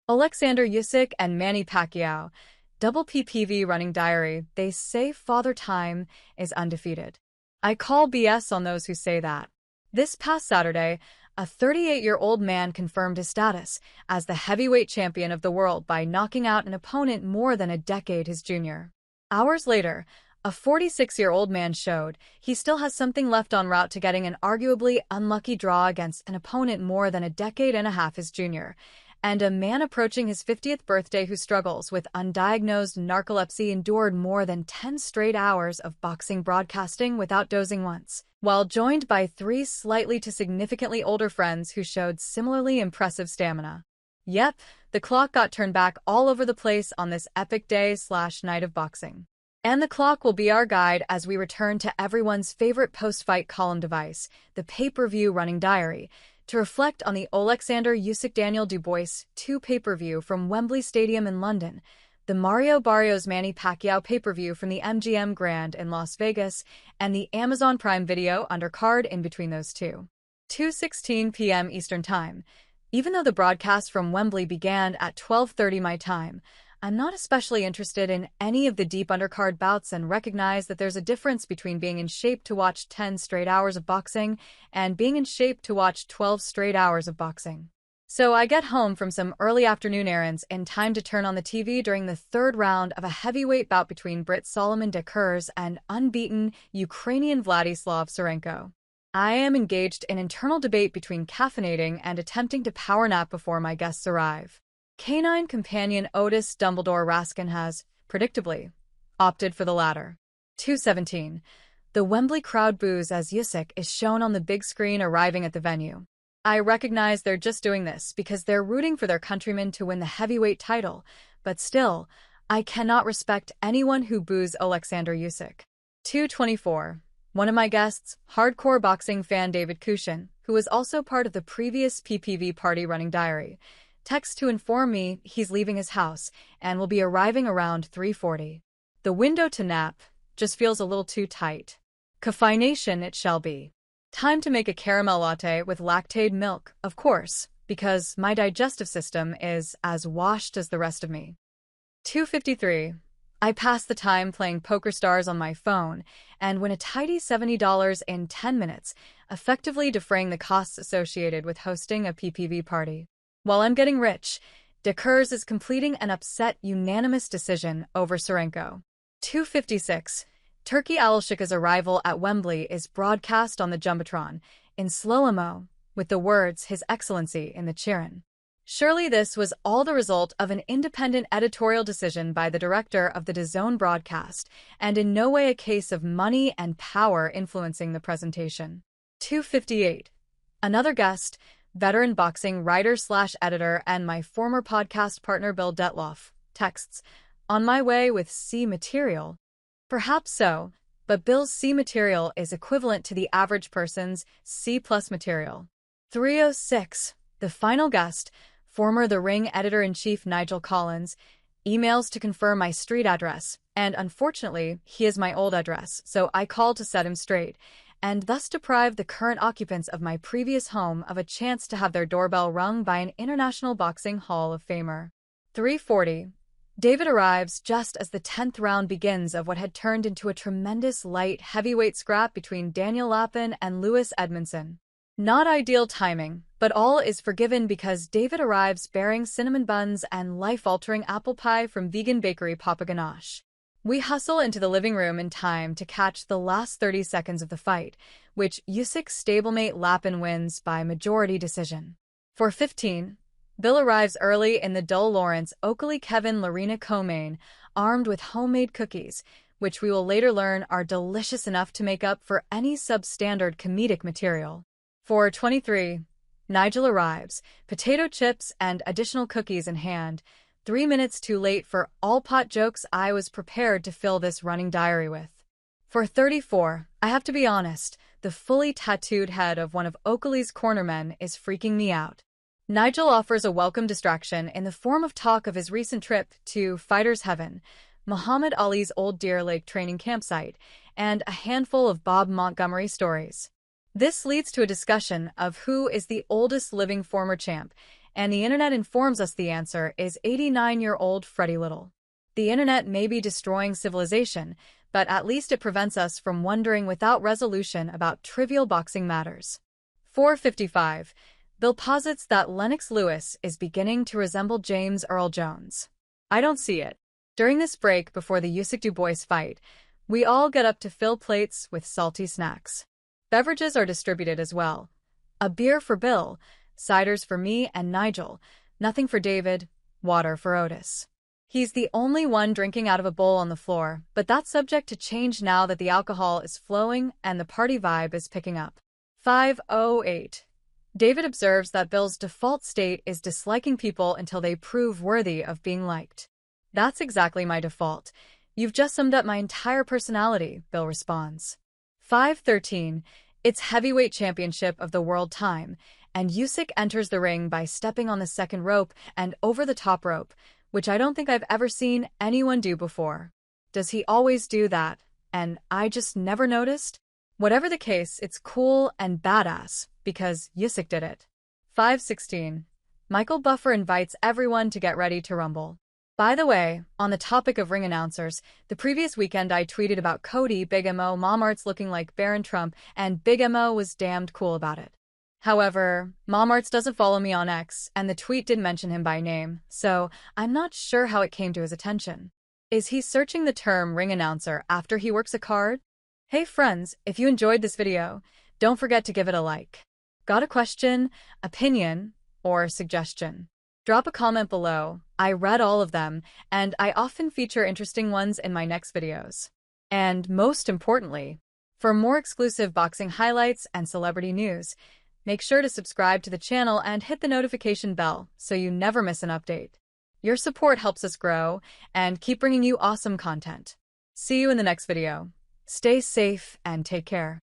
Oleksandr Usyk and Manny Pacquiao. Double PPV running diary. They say Father Time is undefeated. I call BS on those who say that. This past Saturday, a 38-year-old man confirmed his status as the heavyweight champion of the world by knocking out an opponent more than a decade his junior. Hours later, a 46-year-old man showed he still has something left en route to getting an arguably unlucky draw against an opponent more than a decade and a half his junior, and a man approaching his 50th birthday who struggles with undiagnosed narcolepsy endured more than 10 straight hours of boxing broadcasting without dozing once, while joined by 3 slightly to significantly older friends who showed similarly impressive stamina. Yep, the clock got turned back all over the place on this epic day/night of boxing. And the clock will be our guide as we return to everyone's favorite post-fight column device, the pay-per-view running diary, to reflect on the Oleksandr Usyk-Daniel Dubois 2 pay-per-view from Wembley Stadium in London, the Mario Barrios Manny Pacquiao pay-per-view from the MGM Grand in Las Vegas, and the Amazon Prime Video undercard in between those two. 2:16 p.m. Eastern Time. Even though the broadcast from Wembley began at 12:30 my time, I'm not especially interested in any of the deep undercard bouts and recognize that there's a difference between being in shape to watch 10 straight hours of boxing and being in shape to watch 12 straight hours of boxing. So I get home from some early afternoon errands in time to turn on the TV during the 3rd round of a heavyweight bout between Brit Solomon Dekers and unbeaten Ukrainian Vladislav Serenko. I am engaged in internal debate between caffeinating and attempting to power nap before my guests arrive. Canine companion Otis Dumbledore Raskin has, predictably, opted for the latter. 2:17. The Wembley crowd boos as Usyk is shown on the big screen arriving at the venue. I recognize they're just doing this because they're rooting for their countrymen to win the heavyweight title, but still, I cannot respect anyone who boos Oleksandr Usyk. 2:24. One of my guests, hardcore boxing fan David Kushin, who was also part of the previous PPV party running diary, texts to inform me he's leaving his house and will be arriving around 3:40. The window to nap just feels a little too tight. Caffeination it shall be. Time to make a caramel latte with lactate milk, of course, because my digestive system is as washed as the rest of me. 2:53. I pass the time playing Poker Stars on my phone and win a tidy $70 in 10 minutes, effectively defraying the costs associated with hosting a PPV party. While I'm getting rich, Dekers is completing an upset unanimous decision over Serenko. 2:56. Turki Alshik's arrival at Wembley is broadcast on the Jumbotron, in slow-mo, with the words His Excellency in the Chirin. Surely this was all the result of an independent editorial decision by the director of the DAZN broadcast, and in no way a case of money and power influencing the presentation. 2:58. Another guest, veteran boxing writer/editor and my former podcast partner Bill Detloff, texts, "On my way with C material." Perhaps so, but Bill's C material is equivalent to the average person's C+ material. 3:06. The final guest, former The Ring editor-in-chief Nigel Collins, emails to confirm my street address, and unfortunately, he is my old address, so I call to set him straight, and thus deprive the current occupants of my previous home of a chance to have their doorbell rung by an International Boxing Hall of Famer. 3:40. David arrives just as the 10th round begins of what had turned into a tremendous light heavyweight scrap between Daniel Lappin and Louis Edmondson. Not ideal timing, but all is forgiven because David arrives bearing cinnamon buns and life-altering apple pie from vegan bakery Papa Ganache. We hustle into the living room in time to catch the last 30 seconds of the fight, which Usyk's stablemate Lappin wins by majority decision. 4:15. Bill arrives early in the Dull Lawrence Oakley Kevin Lorena co-main, armed with homemade cookies, which we will later learn are delicious enough to make up for any substandard comedic material. 4:23. Nigel arrives, potato chips and additional cookies in hand, 3 minutes too late for all pot jokes I was prepared to fill this running diary with. 4:34. I have to be honest, the fully tattooed head of one of Oakley's cornermen is freaking me out. Nigel offers a welcome distraction in the form of talk of his recent trip to Fighter's Heaven, Muhammad Ali's old Deer Lake training campsite, and a handful of Bob Montgomery stories. This leads to a discussion of who is the oldest living former champ, and the internet informs us the answer is 89-year-old Freddie Little. The internet may be destroying civilization, but at least it prevents us from wondering without resolution about trivial boxing matters. 455. Bill posits that Lennox Lewis is beginning to resemble James Earl Jones. I don't see it. During this break before the Usyk Du Bois fight, we all get up to fill plates with salty snacks. Beverages are distributed as well. A beer for Bill, ciders for me and Nigel, nothing for David, water for Otis. He's the only one drinking out of a bowl on the floor, but that's subject to change now that the alcohol is flowing and the party vibe is picking up. 508. David observes that Bill's default state is disliking people until they prove worthy of being liked. That's exactly my default. You've just summed up my entire personality, Bill responds. 513. It's heavyweight championship of the world time, and Usyk enters the ring by stepping on the second rope and over the top rope, which I don't think I've ever seen anyone do before. Does he always do that, and I just never noticed? Whatever the case, it's cool and badass, because Usyk did it. 516. Michael Buffer invites everyone to get ready to rumble. By the way, on the topic of ring announcers, the previous weekend I tweeted about Cody Big Mo Momarts looking like Barron Trump, and Big Mo was damned cool about it. However, Momarts doesn't follow me on X, and the tweet did mention him by name, so I'm not sure how it came to his attention. Is he searching the term ring announcer after he works a card? Hey friends, if you enjoyed this video, don't forget to give it a like. Got a question, opinion, or suggestion? Drop a comment below. I read all of them, and I often feature interesting ones in my next videos. And most importantly, for more exclusive boxing highlights and celebrity news, make sure to subscribe to the channel and hit the notification bell so you never miss an update. Your support helps us grow and keep bringing you awesome content. See you in the next video. Stay safe and take care.